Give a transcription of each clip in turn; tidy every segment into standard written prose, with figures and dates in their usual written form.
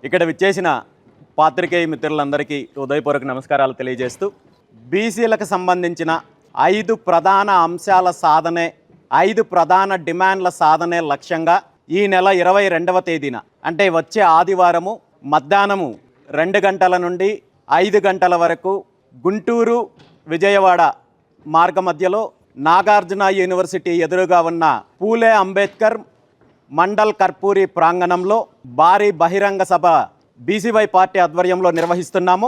ఇక్కడ విచ్చేసిన పాత్రికేయ మిత్రులందరికీ ఉదయపూర్వక నమస్కారాలు తెలియజేస్తూ బీసీలకు సంబంధించిన 5 ప్రధాన అంశాల సాధనే 5 ప్రధాన డిమాండ్ల సాధనే లక్ష్యంగా ఈ నెల 22వ తేదీన అంటే వచ్చే ఆదివారము మధ్యాహ్నము 2 గంటల నుండి 5 గంటల వరకు గుంటూరు విజయవాడ మార్గ మధ్యలో నాగార్జున యూనివర్సిటీ ఎదురుగా ఉన్న పూలే అంబేద్కర్ మండల్ కర్పూరి ప్రాంగణంలో భారీ బహిరంగ సభ బీసీవై పార్టీ ఆధ్వర్యంలో నిర్వహిస్తున్నాము.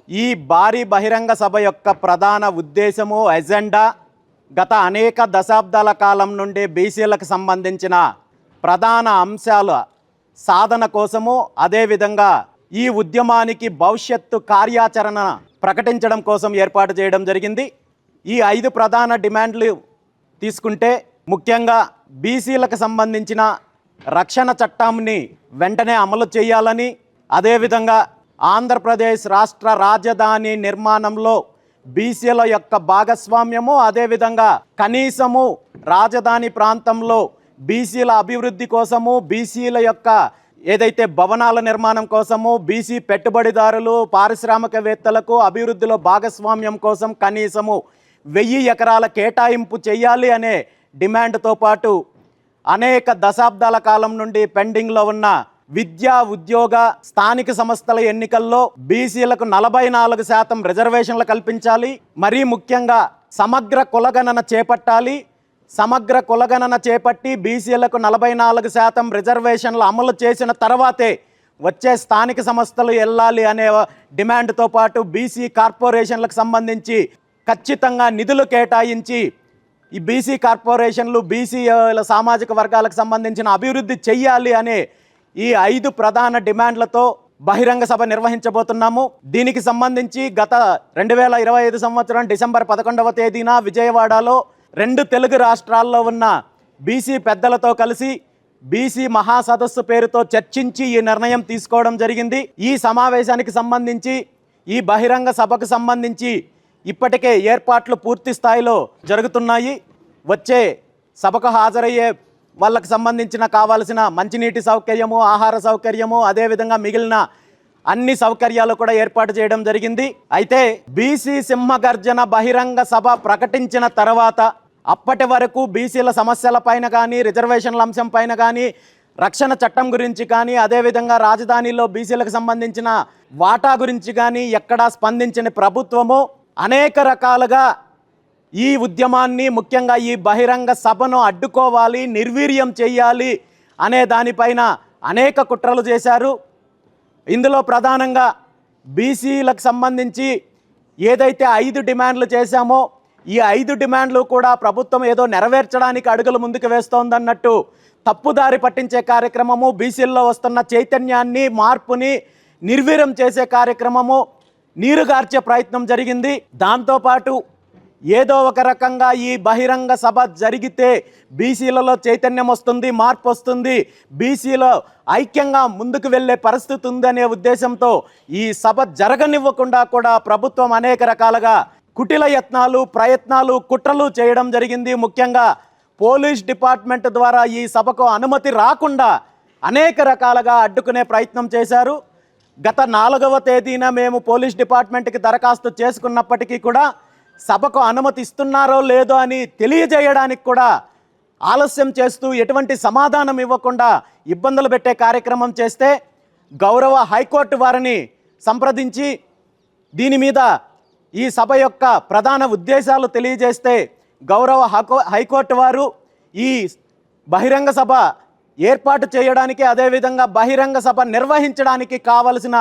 ఈ భారీ బహిరంగ సభ యొక్క ప్రధాన ఉద్దేశము ఎజెండా గత అనేక దశాబ్దాల కాలం నుండి బీసీలకు సంబంధించిన ప్రధాన అంశాల సాధన కోసము, అదేవిధంగా ఈ ఉద్యమానికి భవిష్యత్తు కార్యాచరణ ప్రకటించడం కోసం ఏర్పాటు చేయడం జరిగింది. ఈ 5 ప్రధాన డిమాండ్లు తీసుకుంటే ముఖ్యంగా బీసీలకు సంబంధించిన రక్షణ చట్టాన్ని వెంటనే అమలు చేయాలని, అదేవిధంగా ఆంధ్రప్రదేశ్ రాష్ట్ర రాజధాని నిర్మాణంలో బీసీల యొక్క భాగస్వామ్యము, అదేవిధంగా కనీసము రాజధాని ప్రాంతంలో బీసీల అభివృద్ధి కోసము, బీసీల యొక్క ఏదైతే భవనాల నిర్మాణం కోసము, బీసీ పెట్టుబడిదారులు పారిశ్రామికవేత్తలకు అభివృద్ధిలో భాగస్వామ్యం కోసం కనీసము 1000 ఎకరాల కేటాయింపు చేయాలి అనే డిమాండ్తో పాటు అనేక దశాబ్దాల కాలం నుండి పెండింగ్లో ఉన్న విద్యా ఉద్యోగ స్థానిక సంస్థల ఎన్నికల్లో బీసీలకు 44% రిజర్వేషన్లు కల్పించాలి. మరీ ముఖ్యంగా సమగ్ర కులగణన చేపట్టాలి. సమగ్ర కులగణన చేపట్టి బీసీలకు 44% రిజర్వేషన్లు అమలు చేసిన తర్వాతే వచ్చే స్థానిక సంస్థలు వెళ్ళాలి అనే డిమాండ్తో పాటు బీసీ కార్పొరేషన్లకు సంబంధించి ఖచ్చితంగా నిధులు కేటాయించి ఈ బీసీ కార్పొరేషన్లు బీసీ సామాజిక వర్గాలకు సంబంధించిన అభివృద్ధి చెయ్యాలి అనే ఈ 5 ప్రధాన డిమాండ్లతో బహిరంగ సభ నిర్వహించబోతున్నాము. దీనికి సంబంధించి గత 2025 సంవత్సరం డిసెంబర్ 11వ తేదీన విజయవాడలో 2 తెలుగు రాష్ట్రాల్లో ఉన్న బీసీ పెద్దలతో కలిసి బీసీ మహాసదస్సు పేరుతో చర్చించి ఈ నిర్ణయం తీసుకోవడం జరిగింది. ఈ సమావేశానికి సంబంధించి, ఈ బహిరంగ సభకు సంబంధించి ఇప్పటికే ఏర్పాట్లు పూర్తి స్థాయిలో జరుగుతున్నాయి. వచ్చే సభకు హాజరయ్యే వాళ్ళకు సంబంధించిన కావాల్సిన మంచినీటి సౌకర్యము, ఆహార సౌకర్యము, అదేవిధంగా మిగిలిన అన్ని సౌకర్యాలు కూడా ఏర్పాటు చేయడం జరిగింది. అయితే బీసీ సింహగర్జన బహిరంగ సభ ప్రకటించిన తర్వాత అప్పటి వరకు బీసీల సమస్యల పైన కానీ, రిజర్వేషన్ల అంశం పైన కానీ, రక్షణ చట్టం గురించి కానీ, అదేవిధంగా రాజధానిలో బీసీలకు సంబంధించిన వాటా గురించి కానీ ఎక్కడా స్పందించని ప్రభుత్వము అనేక రకాలుగా ఈ ఉద్యమాన్ని, ముఖ్యంగా ఈ బహిరంగ సభను అడ్డుకోవాలి, నిర్వీర్యం చేయాలి అనే దానిపైన అనేక కుట్రలు చేశారు. ఇందులో ప్రధానంగా బీసీలకు సంబంధించి ఏదైతే 5 డిమాండ్లు చేశామో ఈ 5 డిమాండ్లు కూడా ప్రభుత్వం ఏదో నెరవేర్చడానికి అడుగులు ముందుకు వేస్తోందన్నట్టు తప్పుదారి పట్టించే కార్యక్రమము, బీసీల్లో వస్తున్న చైతన్యాన్ని, మార్పుని నిర్వీర్యం చేసే కార్యక్రమము, నీరుగార్చే ప్రయత్నం జరిగింది. దాంతోపాటు ఏదో ఒక రకంగా ఈ బహిరంగ సభ జరిగితే బీసీలలో చైతన్యం వస్తుంది, మార్పు వస్తుంది, బీసీలో ఐక్యంగా ముందుకు వెళ్ళే పరిస్థితి ఉందనే ఉద్దేశంతో ఈ సభ జరగనివ్వకుండా కూడా ప్రభుత్వం అనేక రకాలుగా కుటిల యత్నాలు, ప్రయత్నాలు, కుట్రలు చేయడం జరిగింది. ముఖ్యంగా పోలీస్ డిపార్ట్మెంట్ ద్వారా ఈ సభకు అనుమతి రాకుండా అనేక రకాలుగా అడ్డుకునే ప్రయత్నం చేశారు. గత 4వ తేదీన మేము పోలీస్ డిపార్ట్మెంట్కి దరఖాస్తు చేసుకున్నప్పటికీ కూడా సభకు అనుమతి ఇస్తున్నారో లేదో అని తెలియజేయడానికి కూడా ఆలస్యం చేస్తూ ఎటువంటి సమాధానం ఇవ్వకుండా ఇబ్బందులు పెట్టే కార్యక్రమం చేస్తే గౌరవ హైకోర్టు వారిని సంప్రదించి దీని మీద ఈ సభ యొక్క ప్రధాన ఉద్దేశాలు తెలియజేస్తే గౌరవ హైకోర్టు వారు ఈ బహిరంగ సభ ఏర్పాటు చేయడానికి, అదేవిధంగా బహిరంగ సభ నిర్వహించడానికి కావలసిన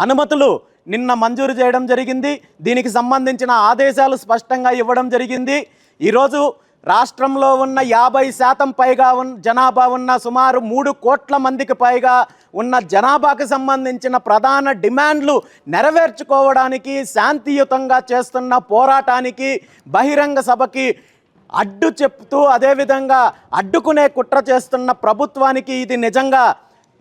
అనుమతులు నిన్న మంజూరు చేయడం జరిగింది. దీనికి సంబంధించిన ఆదేశాలు స్పష్టంగా ఇవ్వడం జరిగింది. ఈరోజు రాష్ట్రంలో ఉన్న 50% పైగా జనాభా ఉన్న సుమారు 3 కోట్ల మందికి పైగా ఉన్న జనాభాకు సంబంధించిన ప్రధాన డిమాండ్లు నెరవేర్చుకోవడానికి, శాంతియుతంగా చేస్తున్న పోరాటానికి, బహిరంగ సభకి అడ్డు చెప్తూ అదేవిధంగా అడ్డుకునే కుట్ర చేస్తున్న ప్రభుత్వానికి ఇది నిజంగా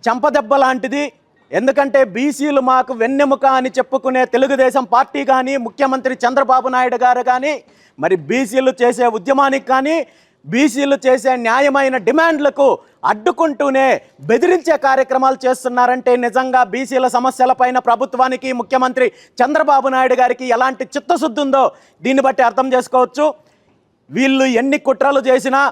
చెంపదెబ్బ లాంటిది. ఎందుకంటే బీసీలు మాకు వెన్నెముక అని చెప్పుకునే తెలుగుదేశం పార్టీ కానీ, ముఖ్యమంత్రి చంద్రబాబు నాయుడు గారు కానీ, మరి బీసీలు చేసే ఉద్యమానికి కానీ, బీసీలు చేసే న్యాయమైన డిమాండ్లకు అడ్డుకుంటూనే బెదిరించే కార్యక్రమాలు చేస్తున్నారంటే నిజంగా బీసీల సమస్యలపైన ప్రభుత్వానికి, ముఖ్యమంత్రి చంద్రబాబు నాయుడు గారికి ఎలాంటి చిత్తశుద్ధి ఉందో దీన్ని బట్టి అర్థం చేసుకోవచ్చు. వీళ్ళు ఎన్ని కుట్రలు చేసినా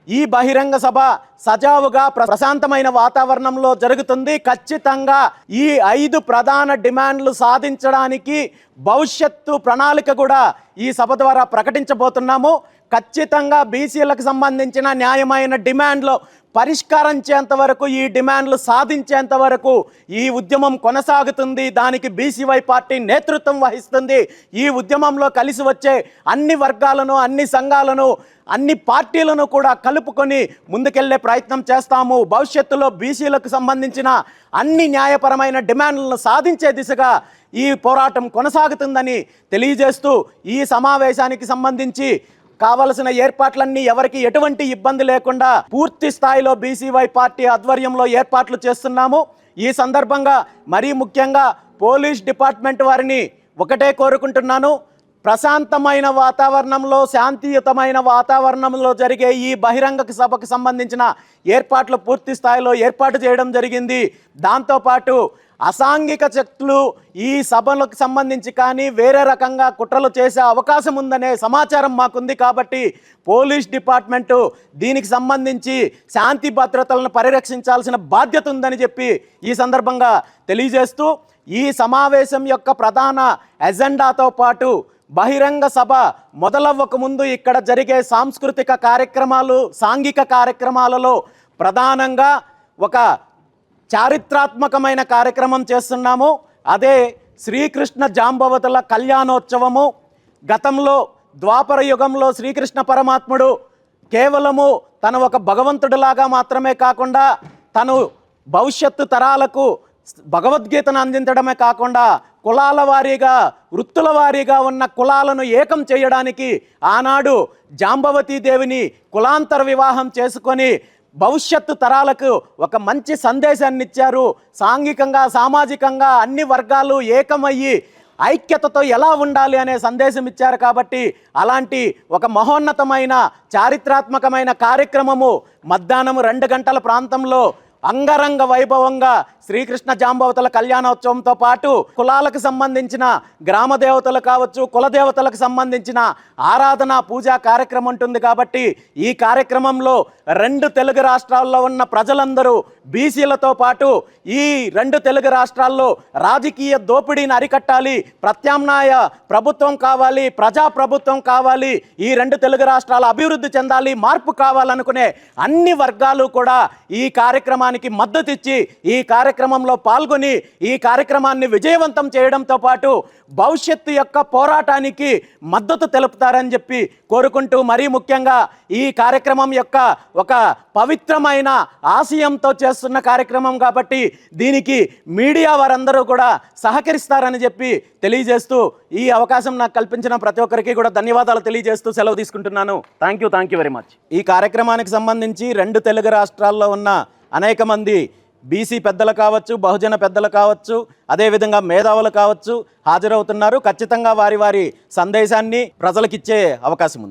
ఈ బహిరంగ సభ సజావుగా ప్రశాంతమైన వాతావరణంలో జరుగుతుంది. ఖచ్చితంగా ఈ 5 ప్రధాన డిమాండ్లు సాధించడానికి భవిష్యత్తు ప్రణాళిక కూడా ఈ సభ ద్వారా ప్రకటించబోతున్నాము. ఖచ్చితంగా బీసీలకు సంబంధించిన న్యాయమైన డిమాండ్లు పరిష్కరించేంత వరకు, ఈ డిమాండ్లు సాధించేంత వరకు ఈ ఉద్యమం కొనసాగుతుంది. దానికి బీసీవై పార్టీ నేతృత్వం వహిస్తుంది. ఈ ఉద్యమంలో కలిసి వచ్చే అన్ని వర్గాలను, అన్ని సంఘాలను, అన్ని పార్టీలను కూడా కలుపుకొని ముందుకెళ్లే ప్రయత్నం చేస్తాము. భవిష్యత్తులో బీసీలకు సంబంధించిన అన్ని న్యాయపరమైన డిమాండ్లను సాధించే దిశగా ఈ పోరాటం కొనసాగుతుందని తెలియజేస్తూ, ఈ సమావేశానికి సంబంధించి కావలసిన ఏర్పాట్లన్నీ ఎవరికి ఎటువంటి ఇబ్బంది లేకుండా పూర్తి స్థాయిలో బీసీవై పార్టీ ఆధ్వర్యంలో ఏర్పాట్లు చేస్తున్నాము. ఈ సందర్భంగా మరీ ముఖ్యంగా పోలీస్ డిపార్ట్మెంట్ వారిని ఒకటే కోరుకుంటున్నాను. ప్రశాంతమైన వాతావరణంలో, శాంతియుతమైన వాతావరణంలో జరిగే ఈ బహిరంగ సభకు సంబంధించిన ఏర్పాట్లు పూర్తి స్థాయిలో ఏర్పాటు చేయడం జరిగింది. దాంతోపాటు అసాంఘిక శక్తులు ఈ సభలకు సంబంధించి కానీ వేరే రకంగా కుట్రలు చేసే అవకాశం ఉందనే సమాచారం మాకుంది. కాబట్టి పోలీస్ డిపార్ట్మెంటు దీనికి సంబంధించి శాంతి భద్రతలను పరిరక్షించాల్సిన బాధ్యత ఉందని చెప్పి ఈ సందర్భంగా తెలియజేస్తూ, ఈ సమావేశం యొక్క ప్రధాన ఎజెండాతో పాటు బహిరంగ సభ మొదలవ్వక ముందు ఇక్కడ జరిగే సాంస్కృతిక కార్యక్రమాలు, సాంఘిక కార్యక్రమాలలో ప్రధానంగా ఒక చారిత్రాత్మకమైన కార్యక్రమం చేస్తున్నాము. అదే శ్రీకృష్ణ జాంబవతుల కళ్యాణోత్సవము. గతంలో ద్వాపర యుగంలో శ్రీకృష్ణ పరమాత్ముడు కేవలము తను ఒక భగవంతుడిలాగా మాత్రమే కాకుండా తను భవిష్యత్తు తరాలకు భగవద్గీతను అందించడమే కాకుండా కులాల వారీగా, వృత్తుల వారీగా ఉన్న కులాలను ఏకం చేయడానికి ఆనాడు జాంబవతీ దేవిని కులాంతర వివాహం చేసుకొని భవిష్యత్తు తరాలకు ఒక మంచి సందేశాన్ని ఇచ్చారు. సాంఘికంగా, సామాజికంగా అన్ని వర్గాలు ఏకమయ్యి ఐక్యతతో ఎలా ఉండాలి అనే సందేశం ఇచ్చారు. కాబట్టి అలాంటి ఒక మహోన్నతమైన చారిత్రాత్మకమైన కార్యక్రమము మధ్యాహ్నం 2 గంటల ప్రాంతంలో అంగరంగ వైభవంగా శ్రీకృష్ణ జాంబవతుల కళ్యాణోత్సవంతో పాటు కులాలకు సంబంధించిన గ్రామ దేవతలు కావచ్చు, కుల దేవతలకు సంబంధించిన ఆరాధన, పూజా కార్యక్రమం ఉంటుంది. కాబట్టి ఈ కార్యక్రమంలో 2 తెలుగు రాష్ట్రాల్లో ఉన్న ప్రజలందరూ బీసీలతో పాటు ఈ 2 తెలుగు రాష్ట్రాల్లో రాజకీయ దోపిడీని అరికట్టాలి, ప్రత్యామ్నాయ ప్రభుత్వం కావాలి, ప్రజా ప్రభుత్వం కావాలి, ఈ 2 తెలుగు రాష్ట్రాలు అభివృద్ధి చెందాలి, మార్పు కావాలనుకునే అన్ని వర్గాలు కూడా ఈ కార్యక్రమానికి మద్దతు ఇచ్చి ఈ కార్యక్రమంలో పాల్గొని ఈ కార్యక్రమాన్ని విజయవంతం చేయడంతో పాటు భవిష్యత్తు యొక్క పోరాటానికి మద్దతు తెలుపుతారని చెప్పి కోరుకుంటూ, మరీ ముఖ్యంగా ఈ కార్యక్రమం యొక్క ఒక పవిత్రమైన ఆశయంతో చేస్తున్న కార్యక్రమం కాబట్టి దీనికి మీడియా వారందరూ కూడా సహకరిస్తారని చెప్పి తెలియజేస్తూ, ఈ అవకాశం నాకు కల్పించిన ప్రతి ఒక్కరికి కూడా ధన్యవాదాలు తెలియజేస్తూ సెలవు తీసుకుంటున్నాను. Thank you very much. ఈ కార్యక్రమానికి సంబంధించి 2 తెలుగు రాష్ట్రాల్లో ఉన్న అనేక మంది బీసీ పెద్దలు కావచ్చు, బహుజన పెద్దలు కావచ్చు, అదేవిధంగా మేధావులు కావచ్చు హాజరవుతున్నారు. ఖచ్చితంగా వారి సందేశాన్ని ప్రజలకిచ్చే అవకాశం ఉంది.